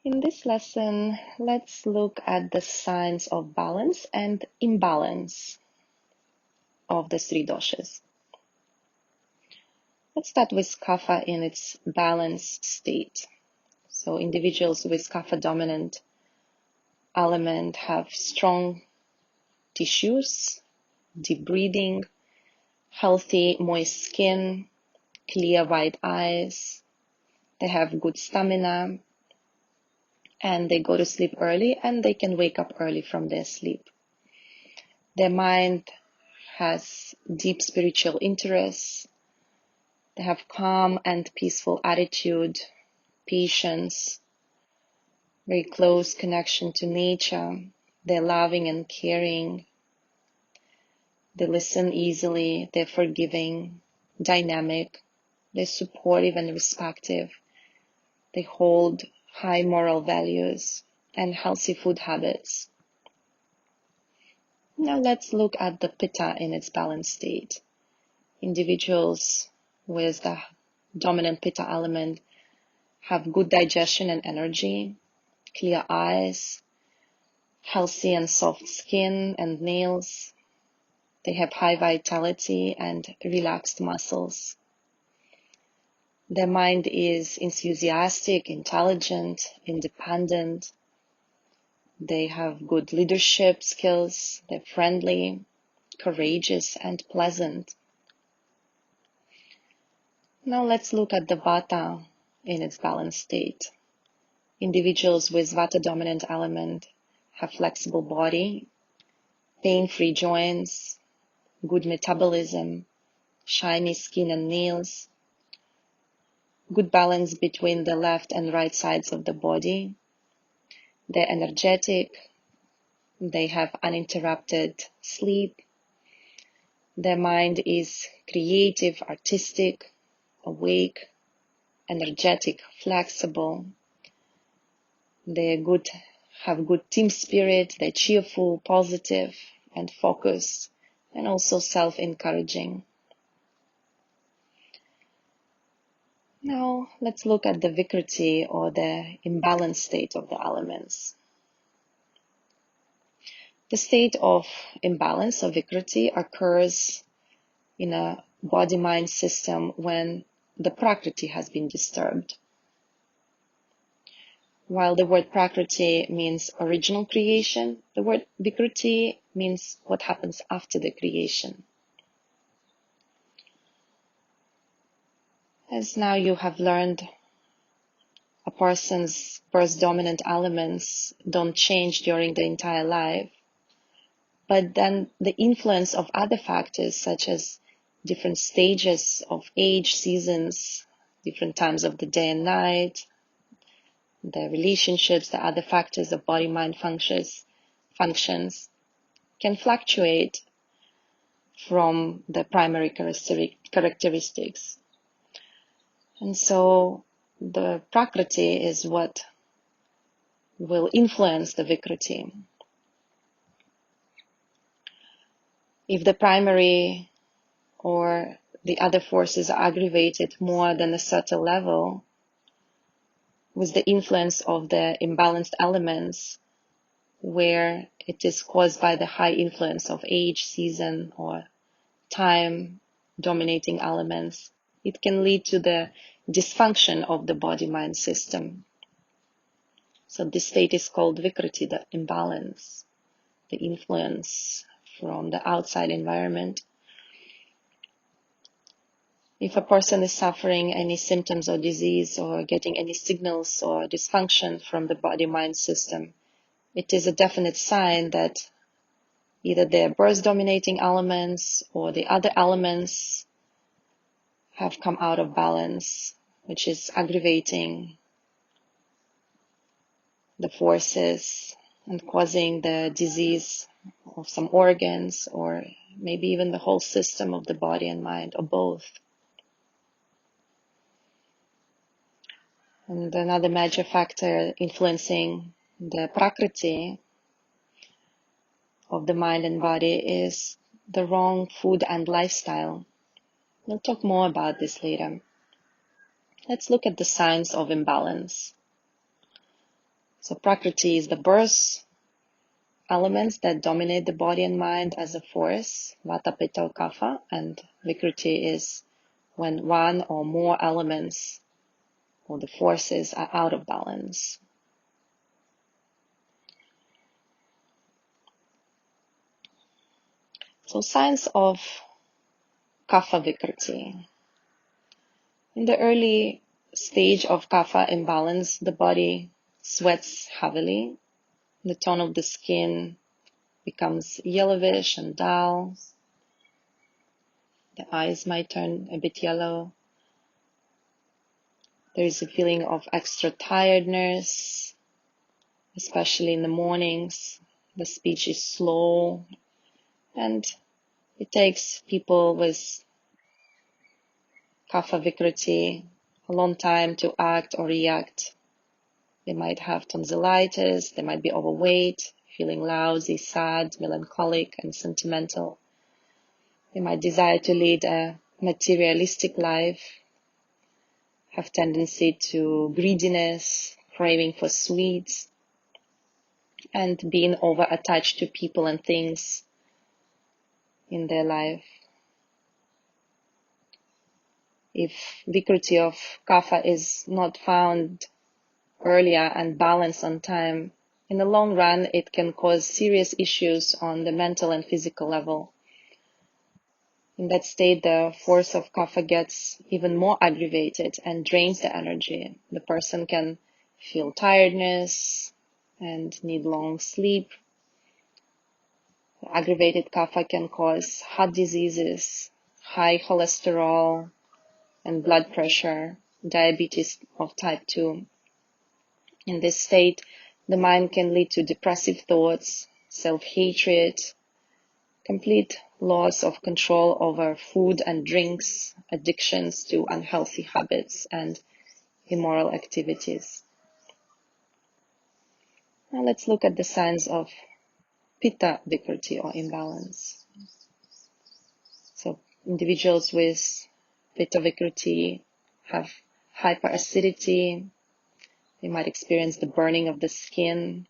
In this lesson, let's look at the signs of balance and imbalance of the three doshas. Let's start with kapha in its balanced state. So individuals with kapha dominant element have strong tissues, deep breathing, healthy moist skin, clear white eyes. They have good stamina, and they go to sleep early and they can wake up early from their sleep. Their mind has deep spiritual interests. They have calm and peaceful attitude, patience, very close connection to nature. They're loving and caring. They listen easily. They're forgiving, dynamic. They're supportive and respectful. They hold high moral values and healthy food habits. Now let's look at the pitta in its balanced state. Individuals with the dominant pitta element have good digestion and energy, clear eyes, healthy and soft skin and nails. They have high vitality and relaxed muscles. Their mind is enthusiastic, intelligent, independent. They have good leadership skills. They're friendly, courageous, and pleasant. Now let's look at the vata in its balanced state. Individuals with vata dominant element have flexible body, pain-free joints, good metabolism, shiny skin and nails, good balance between the left and right sides of the body. They're energetic. They have uninterrupted sleep. Their mind is creative, artistic, awake, energetic, flexible. They have good team spirit. They're cheerful, positive, and focused, and also self-encouraging. Now let's look at the vikriti, or the imbalanced state of the elements. The state of imbalance, of vikriti, occurs in a body-mind system when the prakriti has been disturbed. While the word prakriti means original creation, the word vikriti means what happens after the creation. As now you have learned, a person's birth dominant elements don't change during the entire life, but then the influence of other factors such as different stages of age, seasons, different times of the day and night, the relationships, the other factors of body-mind functions can fluctuate from the primary characteristics. And so the prakriti is what will influence the vikriti. If the primary or the other forces are aggravated more than a certain level, with the influence of the imbalanced elements, where it is caused by the high influence of age, season, or time dominating elements, it can lead to the dysfunction of the body-mind system. So this state is called vikriti, the imbalance, the influence from the outside environment. If a person is suffering any symptoms or disease or getting any signals or dysfunction from the body-mind system, it is a definite sign that either their birth dominating elements or the other elements have come out of balance, which is aggravating the forces and causing the disease of some organs, or maybe even the whole system of the body and mind, or both. And another major factor influencing the prakriti of the mind and body is the wrong food and lifestyle. We'll talk more about this later. Let's look at the signs of imbalance. So Prakriti is the birth elements that dominate the body and mind as a force, Vata, Pitta, or Kapha, and Vikriti is when one or more elements or the forces are out of balance. So signs of Kapha Vikriti. In the early stage of Kapha imbalance, the body sweats heavily. The tone of the skin becomes yellowish and dull. The eyes might turn a bit yellow. There is a feeling of extra tiredness, especially in the mornings. The speech is slow, and it takes people with Kapha Vikriti a long time to act or react. They might have tonsillitis, they might be overweight, feeling lousy, sad, melancholic, and sentimental. They might desire to lead a materialistic life, have tendency to greediness, craving for sweets, and being over-attached to people and things in their life. If Vikriti of Kapha is not found earlier and balanced on time, in the long run, it can cause serious issues on the mental and physical level. In that state, the force of Kapha gets even more aggravated and drains the energy. The person can feel tiredness and need long sleep. Aggravated Kapha can cause heart diseases, high cholesterol and blood pressure, diabetes of type 2. In this state, the mind can lead to depressive thoughts, self-hatred, complete loss of control over food and drinks, addictions to unhealthy habits, and immoral activities. Now let's look at the signs of Pitta Vikriti or imbalance. So individuals with Pitta Vikriti have hyperacidity. They might experience the burning of the skin,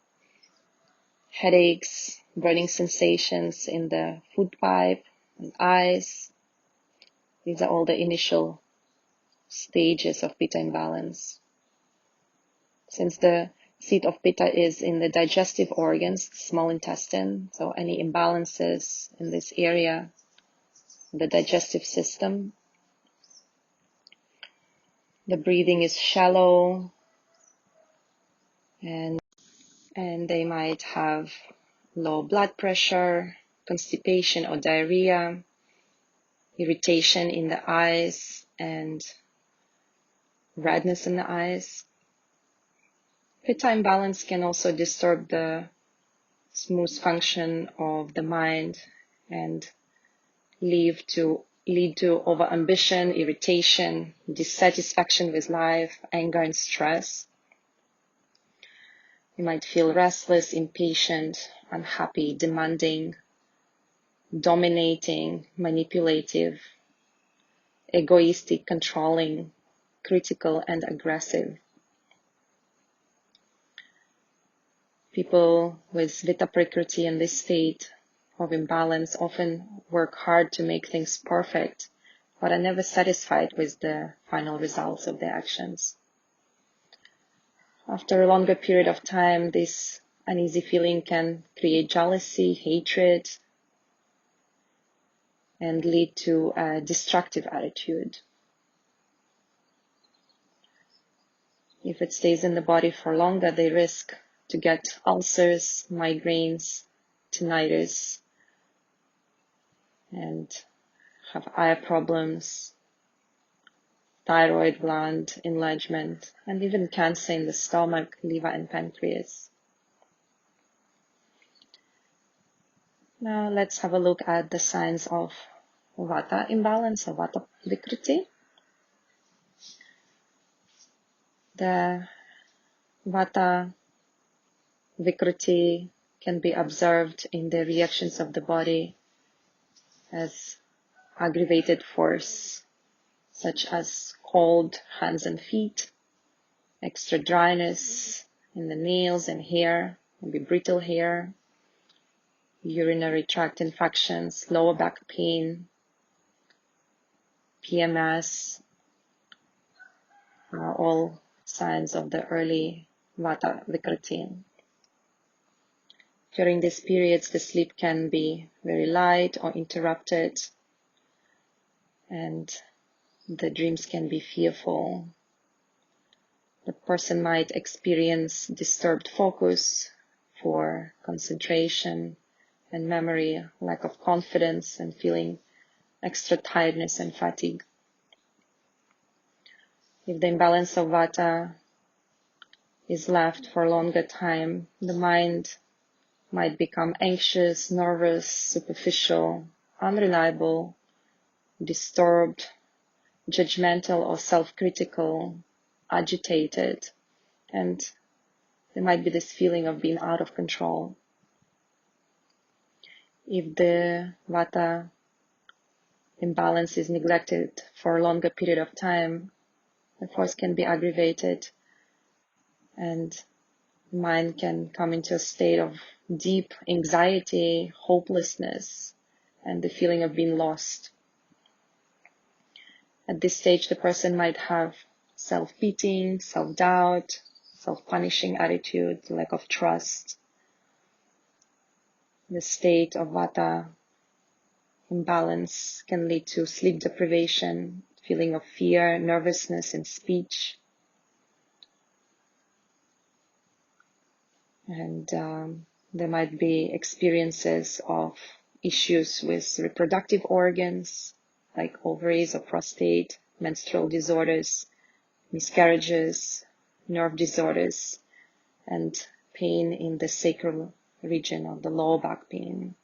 headaches, burning sensations in the food pipe and eyes. These are all the initial stages of Pitta imbalance. Since the seat of Pitta is in the digestive organs, the small intestine, so any imbalances in this area, the digestive system, the breathing is shallow, and they might have low blood pressure, constipation or diarrhea, irritation in the eyes, and redness in the eyes. Pitta imbalance can also disturb the smooth function of the mind and lead to overambition, irritation, dissatisfaction with life, anger and stress. You might feel restless, impatient, unhappy, demanding, dominating, manipulative, egoistic, controlling, critical, and aggressive. People with Vata Prakriti in this state of imbalance often work hard to make things perfect, but are never satisfied with the final results of their actions. After a longer period of time, this uneasy feeling can create jealousy, hatred, and lead to a destructive attitude. If it stays in the body for longer, they risk to get ulcers, migraines, tinnitus, and have eye problems, thyroid gland enlargement, and even cancer in the stomach, liver, and pancreas. Now let's have a look at the signs of Vata imbalance or Vata Vikriti. The Vata Vikriti can be observed in the reactions of the body as aggravated force, such as cold hands and feet, extra dryness, in the nails and hair, maybe brittle hair, urinary tract infections, lower back pain, PMS, are all signs of the early Vata Vikriti. During these periods, the sleep can be very light or interrupted, and the dreams can be fearful. The person might experience disturbed focus, for concentration and memory, lack of confidence, and feeling extra tiredness and fatigue. If the imbalance of Vata is left for a longer time, the mind might become anxious, nervous, superficial, unreliable, disturbed, judgmental or self-critical, agitated, and there might be this feeling of being out of control. If the Vata imbalance is neglected for a longer period of time, the force can be aggravated and the mind can come into a state of deep anxiety, hopelessness, and the feeling of being lost. At this stage, the person might have self-pitying, self-doubt, self-punishing attitude, lack of trust. The state of Vata imbalance can lead to sleep deprivation, feeling of fear, nervousness in speech. And there might be experiences of issues with reproductive organs, like ovaries or prostate, menstrual disorders, miscarriages, nerve disorders, and pain in the sacral region of the lower back pain.